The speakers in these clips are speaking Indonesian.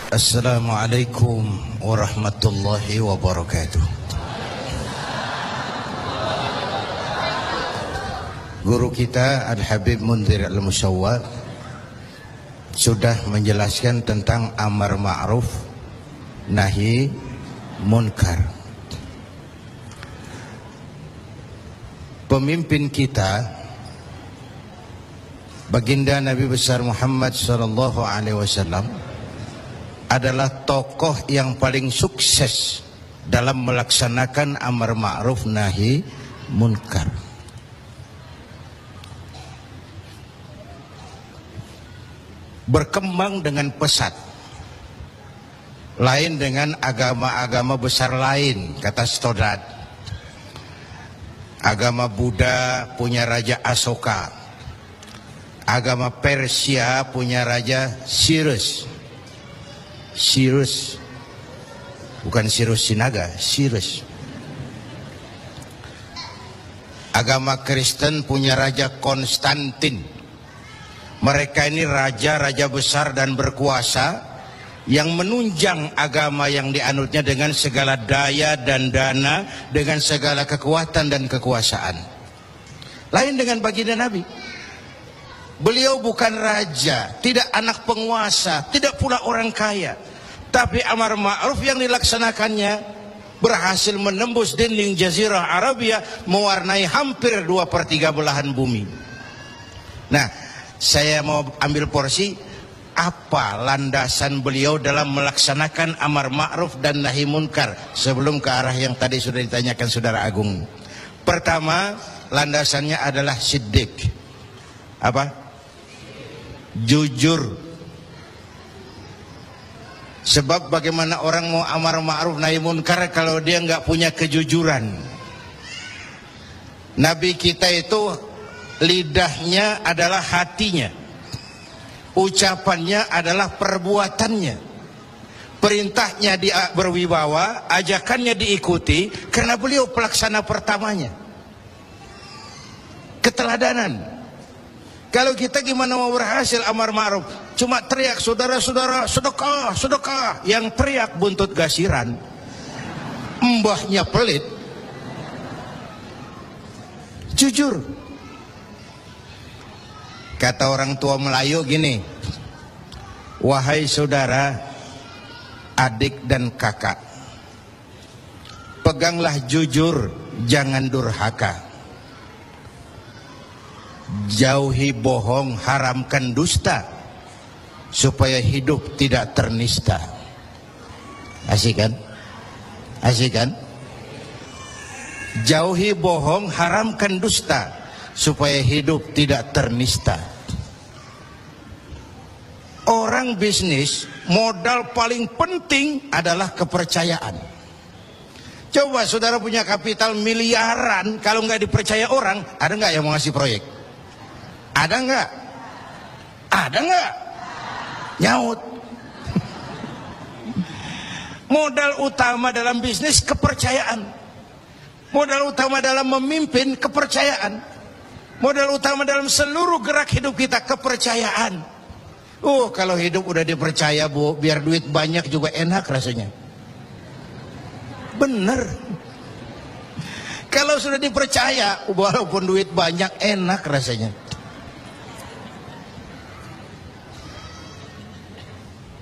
Assalamualaikum warahmatullahi wabarakatuh. Guru kita Al-Habib Munzir Al-Musawwar sudah menjelaskan tentang amar ma'ruf nahi munkar. Pemimpin kita baginda Nabi besar Muhammad sallallahu alaihi wasallam adalah tokoh yang paling sukses dalam melaksanakan amar ma'ruf nahi munkar. Berkembang dengan pesat, lain dengan agama-agama besar lain, kata Stoddard. Agama Buddha punya Raja Asoka, agama Persia punya Raja Cyrus, bukan Cyrus Sinaga, Cyrus. Agama Kristen punya Raja Konstantin. Mereka ini raja-raja besar dan berkuasa yang menunjang agama yang dianutnya dengan segala daya dan dana, dengan segala kekuatan dan kekuasaan. Lain dengan baginda Nabi. Beliau bukan raja, tidak anak penguasa, tidak pula orang kaya. Tapi amar ma'ruf yang dilaksanakannya berhasil menembus dinding Jazirah Arabia, mewarnai hampir 2/3 belahan bumi. Nah, saya mau ambil porsi apa landasan beliau dalam melaksanakan amar ma'ruf dan nahi munkar sebelum ke arah yang tadi sudah ditanyakan Saudara Agung. Pertama, landasannya adalah siddiq. Apa? Jujur. Sebab bagaimana orang mau amar ma'ruf nahi munkar kalau dia nggak punya kejujuran? Nabi kita itu lidahnya adalah hatinya, ucapannya adalah perbuatannya, perintahnya berwibawa, ajakannya diikuti karena beliau pelaksana pertamanya. Keteladanan. Kalau kita gimana mau berhasil amar ma'ruf? Cuma teriak, saudara-saudara, sedekah, sedekah. Yang teriak buntut gasiran, mbahnya pelit. Jujur. Kata orang tua Melayu gini, wahai saudara, adik dan kakak, peganglah jujur, jangan durhaka. Jauhi bohong, haramkan dusta, supaya hidup tidak ternista. Asik kan? Asik kan? Jauhi bohong, haramkan dusta, supaya hidup tidak ternista. Orang bisnis, modal paling penting adalah kepercayaan. Coba saudara punya kapital miliaran, kalau nggak dipercaya orang, ada nggak yang mau ngasih proyek? Ada nggak? Ada nggak? Nyaut. Modal utama dalam bisnis kepercayaan. Modal utama dalam memimpin kepercayaan. Modal utama dalam seluruh gerak hidup kita kepercayaan. Kalau hidup udah dipercaya, Bu, biar duit banyak juga enak rasanya. Bener. Kalau sudah dipercaya, walaupun duit banyak enak rasanya.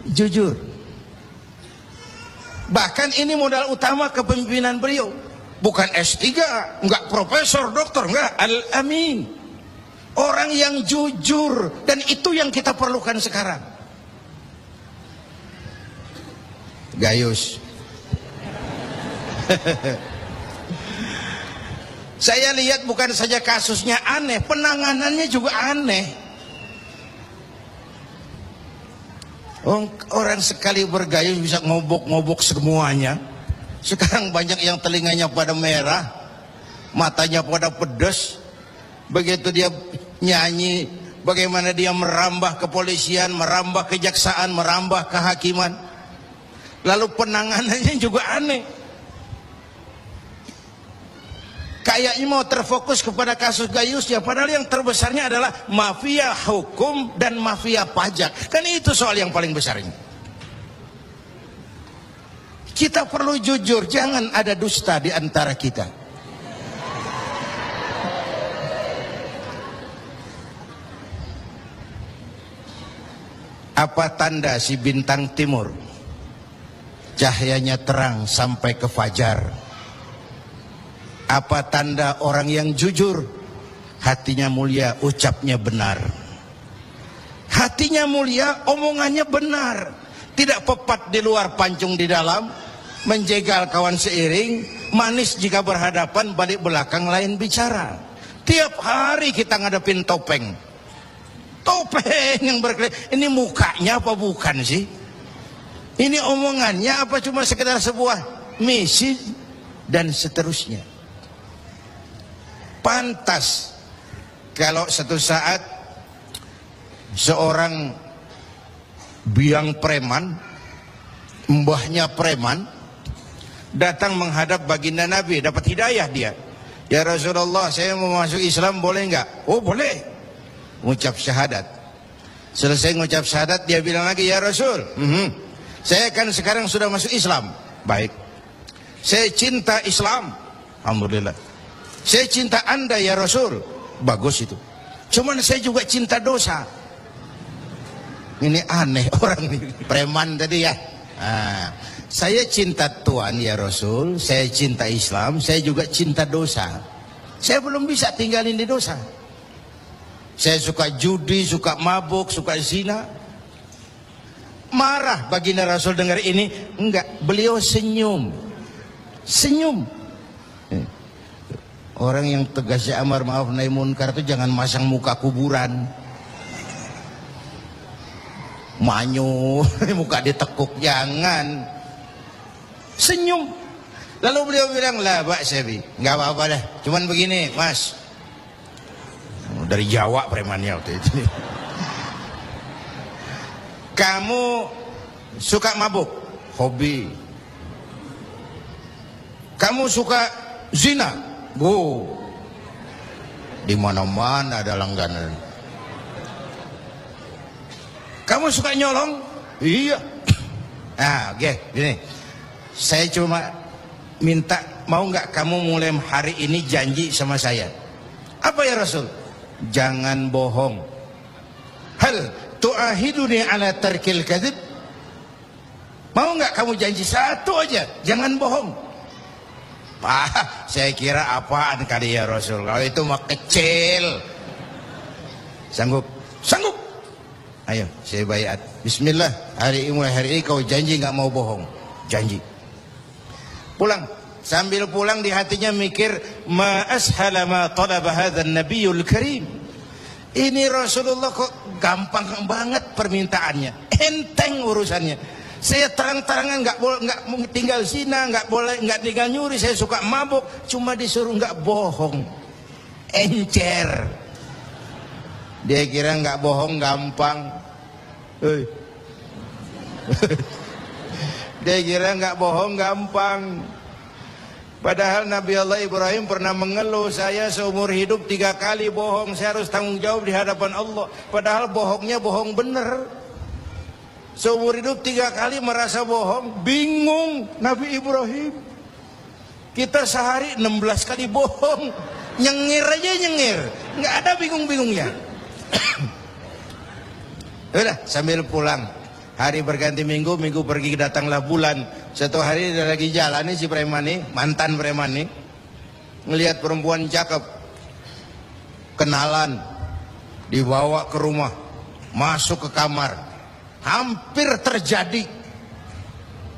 Jujur. Bahkan ini modal utama kepemimpinan beliau. Bukan S3, enggak profesor, doktor, enggak, Al-Amin. Orang yang jujur, dan itu yang kita perlukan sekarang. Gayus. Saya lihat bukan saja kasusnya aneh, penanganannya juga aneh. Orang sekali bergayus bisa ngobok-ngobok semuanya. Sekarang banyak yang telinganya pada merah, matanya pada pedas. Begitu dia nyanyi, bagaimana dia merambah kepolisian, merambah kejaksaan, merambah kehakiman. Lalu penanganannya juga aneh. Kayaknya mau terfokus kepada kasus gayusnya, padahal yang terbesarnya adalah mafia hukum dan mafia pajak. Kan itu soal yang paling besar ini. Kita perlu jujur, jangan ada dusta di antara kita. Apa tanda si bintang timur cahayanya terang sampai ke fajar? Apa tanda orang yang jujur? Hatinya mulia, ucapnya benar. Hatinya mulia, omongannya benar. Tidak pepat di luar, pancung di dalam. Menjegal kawan seiring, manis jika berhadapan, balik belakang lain bicara. Tiap hari kita ngadepin topeng. Topeng yang berkeliling. Ini mukanya apa bukan sih? Ini omongannya apa cuma sekedar sebuah misi? Dan seterusnya. Pantas kalau satu saat seorang biang preman, mbahnya preman, datang menghadap baginda Nabi, dapat hidayah dia. Ya Rasulullah, saya mau masuk Islam, boleh enggak? Oh boleh. Ngucap syahadat. Selesai ngucap syahadat, dia bilang lagi, ya Rasul, saya kan sekarang sudah masuk Islam. Baik. Saya cinta Islam. Alhamdulillah. Saya cinta Anda ya Rasul. Bagus itu. Cuman saya juga cinta dosa. Ini aneh orang ini. Preman tadi ya. Saya cinta Tuhan ya Rasul, saya cinta Islam, saya juga cinta dosa. Saya belum bisa tinggalin di dosa. Saya suka judi, suka mabuk, suka zina. Marah baginda Rasul dengar ini? Enggak, beliau senyum. Senyum. Orang yang tegasnya amar ma'ruf nahi munkar itu jangan masang muka kuburan. Manyu, muka ditekuk, jangan. Senyum. Lalu beliau bilang, lah Pak Sebi, nggak apa-apa dah. Cuman begini, Mas. Dari Jawa premannya waktu itu. Kamu suka mabuk, hobi. Kamu suka zina, bu. Di mana-mana ada langganan. Kamu suka nyolong, iya. Nah, oke, gini. Saya cuma minta, mau nggak kamu mulai hari ini janji sama saya? Apa ya Rasul? Jangan bohong. Hal tu'ahiduni ala tarkil kadzib? Mau nggak kamu janji satu aja, jangan bohong? Saya kira apaan kali ya Rasul? Kalau itu mah kecil. Sanggup? Sanggup. Ayo, saya baiat. Bismillah. Mulai hari ini kau janji nggak mau bohong. Janji. Pulang, sambil pulang di hatinya mikir, ma ashala ma talaba hadzal nabiyul karim. Ini Rasulullah kok gampang banget permintaannya, enteng urusannya. Saya terang-terangan nggak tinggal zina, nggak tinggal nyuri, saya suka mabuk, cuma disuruh nggak bohong, encer. Dia kira nggak bohong gampang. Dia kira nggak bohong gampang. Padahal Nabi Allah Ibrahim pernah mengeluh, saya seumur hidup 3 kali bohong, saya harus tanggung jawab di hadapan Allah. Padahal bohongnya bohong bener. Seumur hidup 3 kali merasa bohong, bingung Nabi Ibrahim. Kita sehari 16 kali bohong, nyengir aja nyengir, nggak ada bingung-bingungnya. Udah, sambil pulang. Hari berganti minggu, minggu pergi, datanglah bulan. Satu hari dia lagi jalan nih si preman nih, mantan preman nih, ngelihat perempuan cakep, kenalan, dibawa ke rumah, masuk ke kamar, hampir terjadi.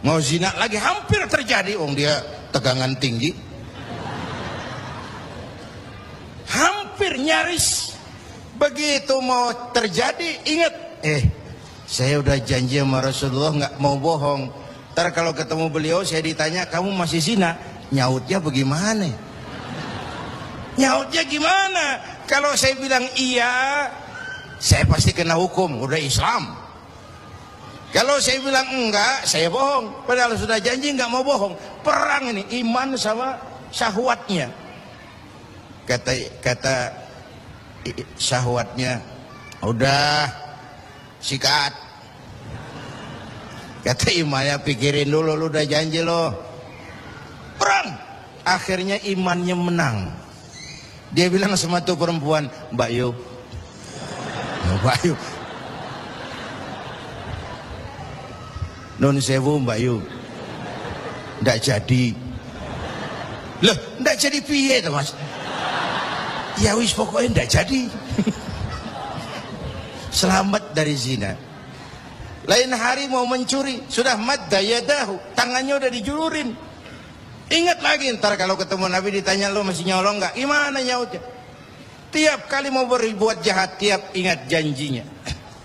Mau zina lagi, hampir terjadi. Dia tegangan tinggi, hampir nyaris. Begitu mau terjadi, ingat, saya udah janji sama Rasulullah nggak mau bohong. Ntar kalau ketemu beliau saya ditanya, kamu masih zina? Nyautnya bagaimana? Nyautnya gimana? Kalau saya bilang iya, saya pasti kena hukum, udah Islam. Kalau saya bilang enggak, saya bohong. Padahal sudah janji nggak mau bohong. Perang ini, iman sama syahwatnya. Kata syahwatnya, udah sikat. Kata Imaya, pikirin dulu, lu udah janji lo. Perang. Akhirnya imannya menang. Dia bilang sama tuh perempuan, Mbak Yu. Mbak Yu. Nun sewu Mbak Yu. Nggak jadi. Loh, nggak jadi piye tuh Mas? Ya wis pokoknya nggak jadi. Selamat dari zina. Lain hari mau mencuri, sudah madda yadahu, tangannya udah dijulurin. Ingat lagi ntar kalau ketemu Nabi ditanya, lo masih nyolong nggak? Gimana nyautnya? Tiap kali mau berbuat jahat, tiap ingat janjinya.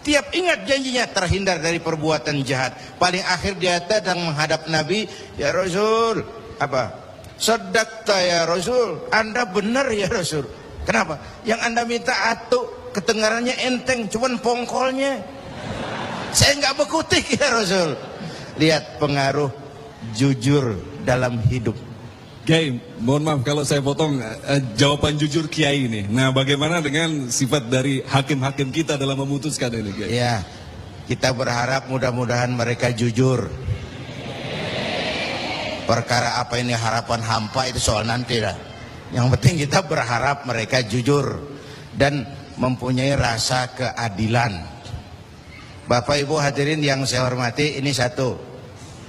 Tiap ingat janjinya terhindar dari perbuatan jahat. Paling akhir dia datang menghadap Nabi, ya Rasul, apa? Sadaqta ya Rasul, Anda benar ya Rasul. Kenapa? Yang Anda minta atuk, kedengarannya enteng, cuman pongkolnya. Saya nggak bekutik ya Rasul. Lihat pengaruh jujur dalam hidup. Kiai, mohon maaf kalau saya potong jawaban jujur Kiai ini. Nah, bagaimana dengan sifat dari hakim-hakim kita dalam memutuskan ini, Kiai? Ya, kita berharap mudah-mudahan mereka jujur. Perkara apa ini harapan hampa itu soal nanti lah. Yang penting kita berharap mereka jujur dan mempunyai rasa keadilan. Bapak Ibu hadirin yang saya hormati, ini satu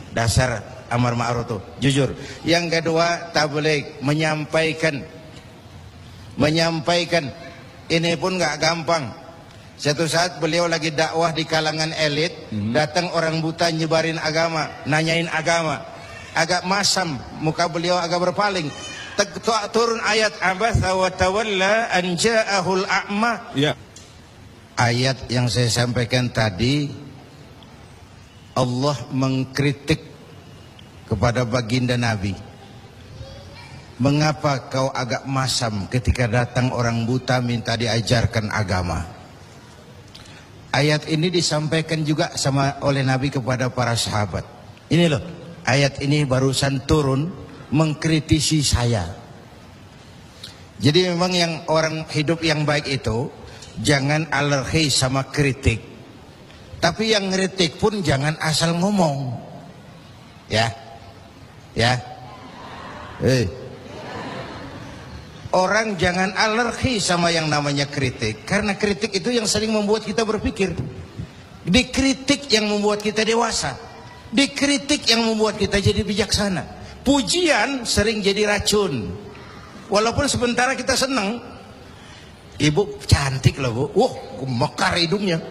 dasar amar ma'ruf tuh, jujur. Yang kedua, tabligh, menyampaikan ini pun nggak gampang. Satu saat beliau lagi dakwah di kalangan elit, datang orang buta nyebarin agama, nanyain agama, agak masam, muka beliau agak berpaling. Turun ayat abasa wa tawalla an ja'ahul a'ma. Ya. Ayat yang saya sampaikan tadi, Allah mengkritik kepada baginda Nabi. Mengapa kau agak masam ketika datang orang buta minta diajarkan agama? Ayat ini disampaikan juga oleh Nabi kepada para sahabat. Ini loh, ayat ini barusan turun mengkritisi saya. Jadi memang yang orang hidup yang baik itu jangan alergi sama kritik. Tapi yang kritik pun jangan asal ngomong. Ya. Orang jangan alergi sama yang namanya kritik, karena kritik itu yang sering membuat kita berpikir. Dikritik yang membuat kita dewasa. Dikritik yang membuat kita jadi bijaksana. Pujian sering jadi racun. Walaupun sementara kita senang. Ibu cantik loh Bu. Wah, mekar hidungnya.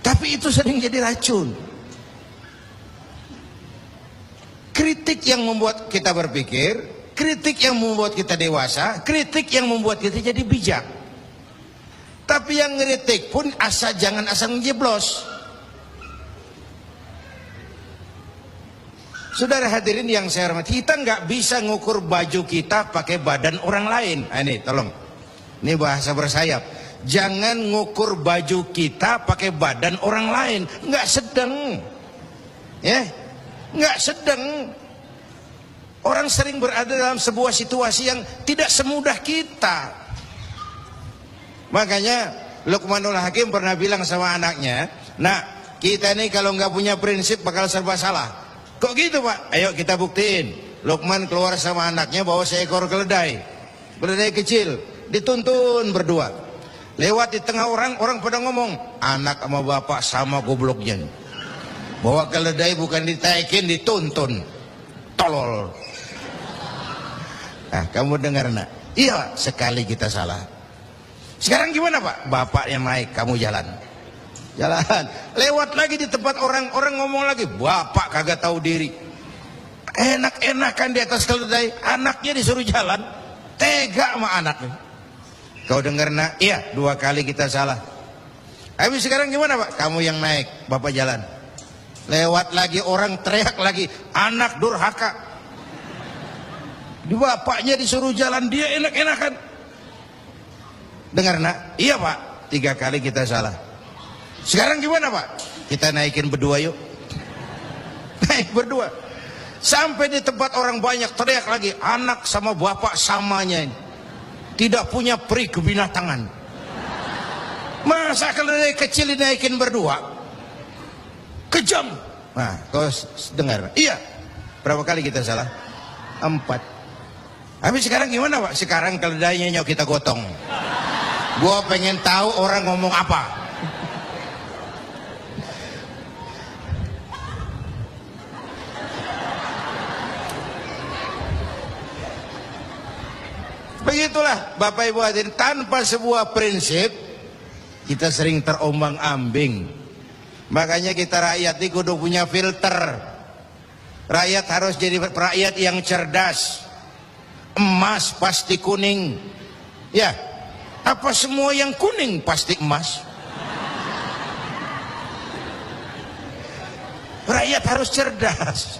Tapi itu sering jadi racun. Kritik yang membuat kita berpikir, kritik yang membuat kita dewasa, kritik yang membuat kita jadi bijak. Tapi yang kritik pun jangan asal ngejeblos. Saudara hadirin yang saya hormati, kita nggak bisa ngukur baju kita pakai badan orang lain. Ini tolong, ini bahasa bersayap. Jangan ngukur baju kita pakai badan orang lain. Nggak sedang, ya, nggak sedang. Orang sering berada dalam sebuah situasi yang tidak semudah kita. Makanya Luqmanul Hakim pernah bilang sama anaknya, "Nak, kita ini kalau nggak punya prinsip bakal serba salah." Kok gitu Pak? Ayo kita buktiin. Luqman keluar sama anaknya bawa seekor keledai. Keledai kecil, dituntun berdua. Lewat di tengah orang pada ngomong, anak sama bapak sama gobloknya. Bawa keledai bukan ditaikin, dituntun. Tolol. Nah, kamu dengar nak? Iya, sekali kita salah. Sekarang gimana Pak? Bapak yang naik, kamu jalan. Jalan. Lewat lagi di tempat orang ngomong lagi, bapak kagak tahu diri. Enak-enakan di atas keledai, anaknya disuruh jalan. Tega sama anaknya. Kau dengar nak? Iya, 2 kali kita salah. Habis sekarang gimana Pak? Kamu yang naik, bapak jalan. Lewat lagi orang teriak lagi, anak durhaka. Bapaknya disuruh jalan, dia enak-enakan. Dengar nak? Iya Pak, 3 kali kita salah. Sekarang gimana Pak? Kita naikin berdua yuk. Naik berdua. Sampai di tempat orang banyak teriak lagi, anak sama bapak samanya ini. Tidak punya peri kebinatangan. Masa keledai kecil dinaikin berdua? kejam. Nah, kau dengar? Iya. Berapa kali kita salah? 4. Tapi sekarang gimana Pak? Sekarang keledainya nyok kita gotong. Gua pengen tahu orang ngomong apa. Begitulah Bapak Ibu hadirin, tanpa sebuah prinsip kita sering terombang-ambing. Makanya kita rakyat ini kudu punya filter. Rakyat harus jadi rakyat yang cerdas. Emas pasti kuning. Ya, apa semua yang kuning pasti emas? Rakyat harus cerdas.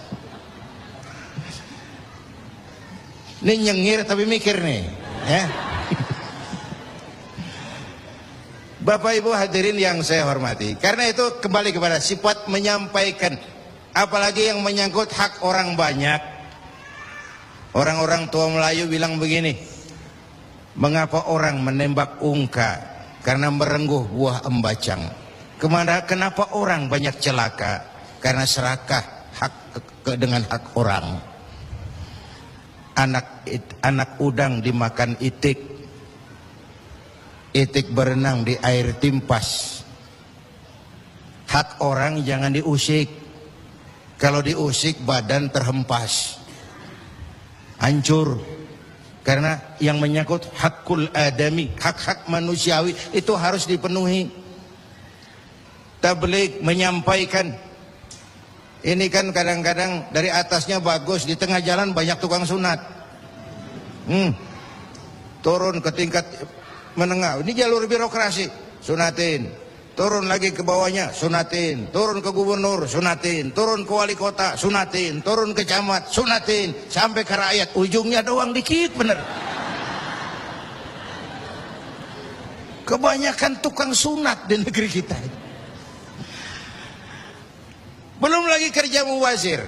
Ini nyengir tapi mikir nih, ya. Bapak Ibu hadirin yang saya hormati, karena itu kembali kepada sifat menyampaikan, apalagi yang menyangkut hak orang banyak. Orang-orang tua Melayu bilang begini, mengapa orang menembak ungka? Karena merengguh buah embacang. Kenapa orang banyak celaka? Karena serakah dengan hak orang. Anak udang dimakan itik. Itik berenang di air timpas. Hak orang jangan diusik. Kalau diusik badan terhempas, hancur. Karena yang menyangkut hakul adami, hak-hak manusiawi itu harus dipenuhi. Tabligh menyampaikan. Ini kan kadang-kadang dari atasnya bagus, di tengah jalan banyak tukang sunat. Turun ke tingkat menengah, ini jalur birokrasi, sunatin. Turun lagi ke bawahnya, sunatin. Turun ke gubernur, sunatin. Turun ke wali kota, sunatin. Turun ke camat, sunatin. Sampai ke rakyat, ujungnya doang dikit bener. Kebanyakan tukang sunat di negeri kita. Belum lagi kerja mubazir.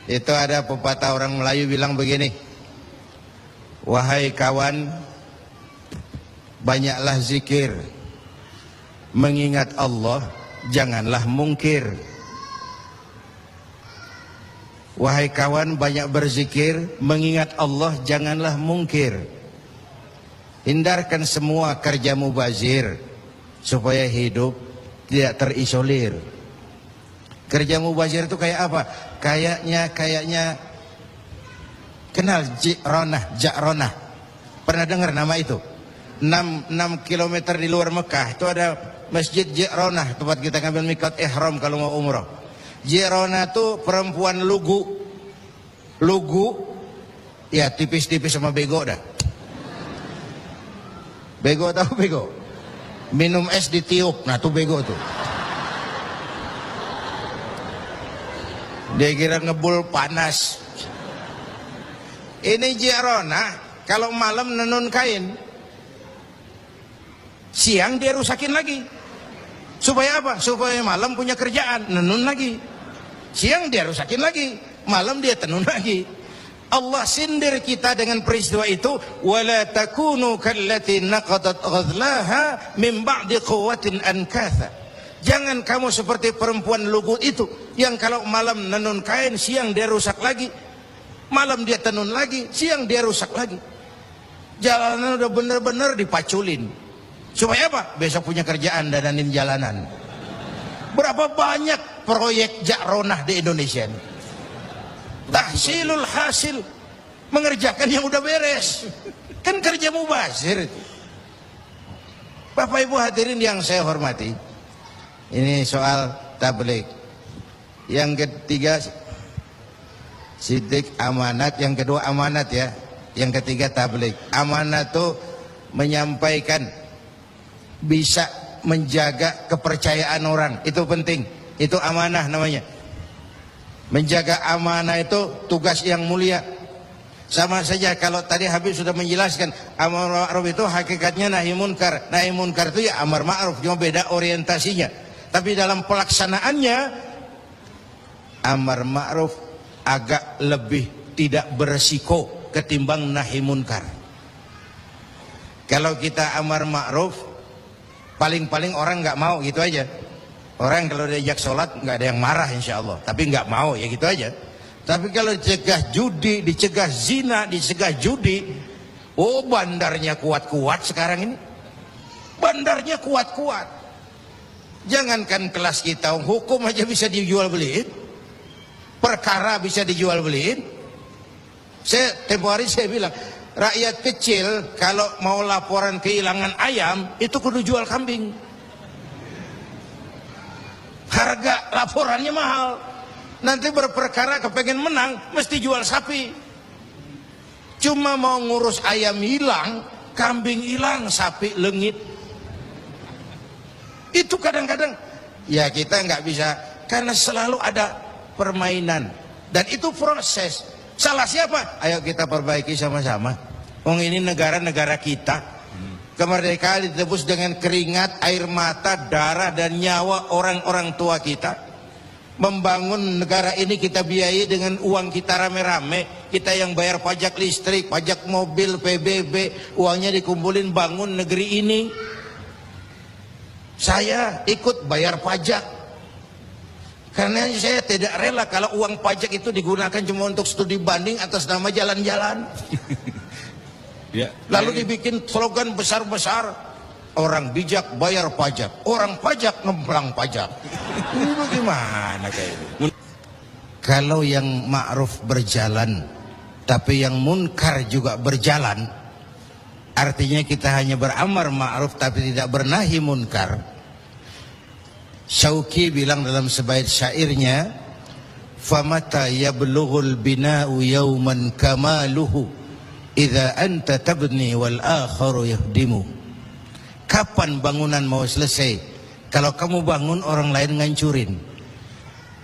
Itu ada pepatah orang Melayu bilang begini, wahai kawan, banyaklah zikir, mengingat Allah, janganlah mungkir. Wahai kawan, banyak berzikir, mengingat Allah, janganlah mungkir. Hindarkan semua kerja mubazir supaya hidup tidak terisolir. Kerja mubazir itu kayak apa? Kayaknya kenal Ja'ronah. Pernah dengar nama itu? 6 kilometer di luar Mekah itu ada Masjid Ja'ronah, tempat kita ngambil miqat ihram kalau mau umrah. Ja'ronah itu perempuan lugu. Lugu ya tipis-tipis sama bego dah. Bego tahu bego? Minum es ditiup, nah tuh bego tuh. Dia kira ngebul panas. Ini Ja'ronah kalau malam nenun kain, siang dia rusakin lagi. Supaya apa? Supaya malam punya kerjaan, nenun lagi. Siang dia rusakin lagi, malam dia tenun lagi. Allah sindir kita dengan peristiwa itu, wala takunu kallati naqadat ghadlaha min ba'di quwwatin ankatha. Jangan kamu seperti perempuan lugu itu yang kalau malam nenun kain, siang dia rusak lagi. Malam dia tenun lagi, siang dia rusak lagi. Jalanan udah bener-bener dipaculin. Supaya apa? Besok punya kerjaan dananin jalanan. Berapa banyak proyek Ja'ronah di Indonesia ini? Tahsilul hasil, mengerjakan yang udah beres. Kan kerja mubazir itu. Bapak Ibu hadirin yang saya hormati, ini soal tabligh. Yang ketiga sidik amanat, yang kedua amanat ya. Yang ketiga tabligh. Amanat itu menyampaikan, bisa menjaga kepercayaan orang, itu penting. Itu amanah namanya. Menjaga amanah itu tugas yang mulia. Sama saja kalau tadi Habib sudah menjelaskan, amar ma'ruf itu hakikatnya nahi munkar. Nahi munkar itu ya amar ma'ruf, cuma beda orientasinya. Tapi dalam pelaksanaannya amar ma'ruf agak lebih tidak beresiko ketimbang nahi munkar. Kalau kita amar ma'ruf, paling-paling orang nggak mau gitu aja. Orang kalau diajak sholat nggak ada yang marah insya Allah, tapi nggak mau ya gitu aja. Tapi kalau dicegah judi, dicegah zina, dicegah judi, oh bandarnya kuat-kuat sekarang ini. Bandarnya kuat-kuat. Jangankan kelas kita, hukum aja bisa dijual beliin, perkara bisa dijual beliin. Saya tempo hari saya bilang, rakyat kecil kalau mau laporan kehilangan ayam itu kudu jual kambing. Harga laporannya mahal. Nanti berperkara kepengen menang mesti jual sapi. Cuma mau ngurus ayam hilang, kambing hilang, sapi lengit. Itu kadang-kadang ya kita nggak bisa, karena selalu ada permainan dan itu proses. Salah siapa? Ayo kita perbaiki sama-sama. Ini negara-negara kita. Kemerdekaan ditebus dengan keringat, air mata, darah dan nyawa orang-orang tua kita. Membangun negara ini kita biayai dengan uang kita rame-rame. Kita yang bayar pajak listrik, pajak mobil, PBB, uangnya dikumpulin bangun negeri ini. Saya ikut bayar pajak. Karena saya tidak rela kalau uang pajak itu digunakan cuma untuk studi banding atas nama jalan-jalan. Ya. Lalu dibikin slogan besar-besar, orang bijak bayar pajak, orang pajak ngemplang pajak. Ini bagaimana kayak ini? Kalau yang ma'ruf berjalan, tapi yang munkar juga berjalan, artinya kita hanya beramar ma'ruf tapi tidak bernahi munkar. Syauqi bilang dalam sebaik syairnya, famata yablughul bina'u yawman kamaluhu idza anta tabni wal akharu yahdimu. Kapan bangunan mau selesai? Kalau kamu bangun orang lain ngancurin.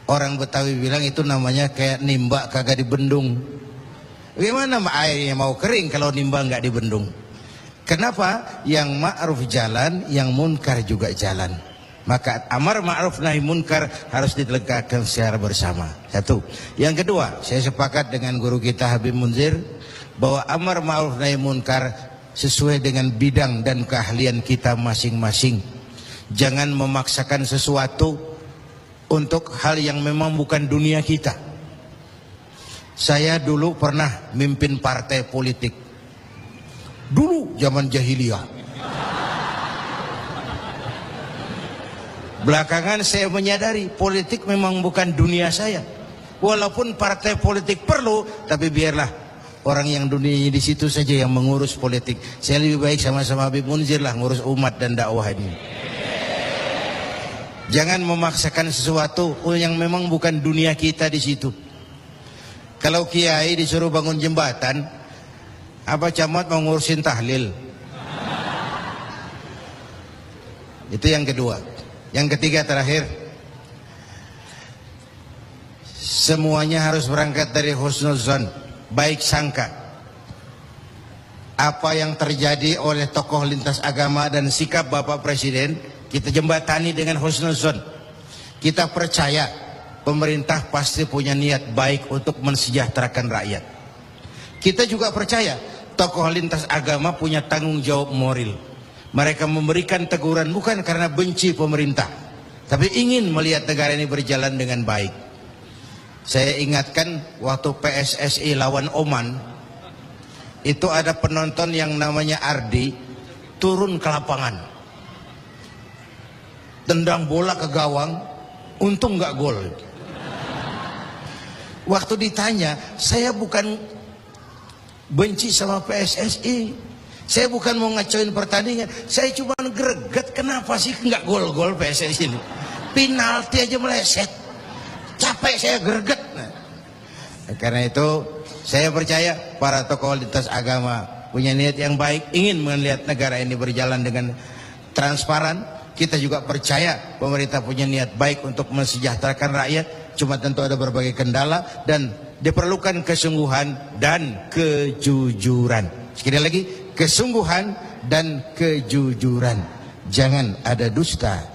Orang Betawi bilang itu namanya kayak nimba kagak dibendung. Bagaimana airnya mau kering kalau nimba nggak dibendung? Kenapa? Yang ma'ruf jalan, yang munkar juga jalan. Maka amar ma'ruf nahi munkar harus ditegakkan secara bersama. Satu. Yang kedua, saya sepakat dengan guru kita Habib Munzir bahwa amar ma'ruf nahi munkar sesuai dengan bidang dan keahlian kita masing-masing. Jangan memaksakan sesuatu untuk hal yang memang bukan dunia kita. Saya dulu pernah mimpin partai politik. Dulu zaman jahiliyah. Belakangan saya menyadari politik memang bukan dunia saya. Walaupun partai politik perlu, tapi biarlah orang yang dunianya di situ saja yang mengurus politik. Saya lebih baik sama-sama Habib Munzir lah ngurus umat dan dakwah ini. Jangan memaksakan sesuatu yang memang bukan dunia kita di situ. Kalau kiai disuruh bangun jembatan, apa camat mau ngurusin tahlil? Itu yang kedua. Yang ketiga terakhir, semuanya harus berangkat dari husnuzan, baik sangka. Apa yang terjadi oleh tokoh lintas agama dan sikap Bapak Presiden, kita jembatani dengan husnuzan. Kita percaya pemerintah pasti punya niat baik untuk mensejahterakan rakyat. Kita juga percaya tokoh lintas agama punya tanggung jawab moral. Mereka memberikan teguran bukan karena benci pemerintah, tapi ingin melihat negara ini berjalan dengan baik. Saya ingatkan waktu PSSI lawan Oman, itu ada penonton yang namanya Ardi turun ke lapangan, tendang bola ke gawang, untung nggak gol. Waktu ditanya, saya bukan benci sama PSSI, saya bukan mau ngacoin pertandingan, saya cuma greget kenapa sih nggak gol-gol PSSI ini, penalti aja meleset, capek saya greget. Nah, karena itu saya percaya para tokoh lintas agama punya niat yang baik, ingin melihat negara ini berjalan dengan transparan. Kita juga percaya pemerintah punya niat baik untuk mensejahterakan rakyat. Cuma tentu ada berbagai kendala dan diperlukan kesungguhan dan kejujuran. Sekali lagi, kesungguhan dan kejujuran. Jangan ada dusta,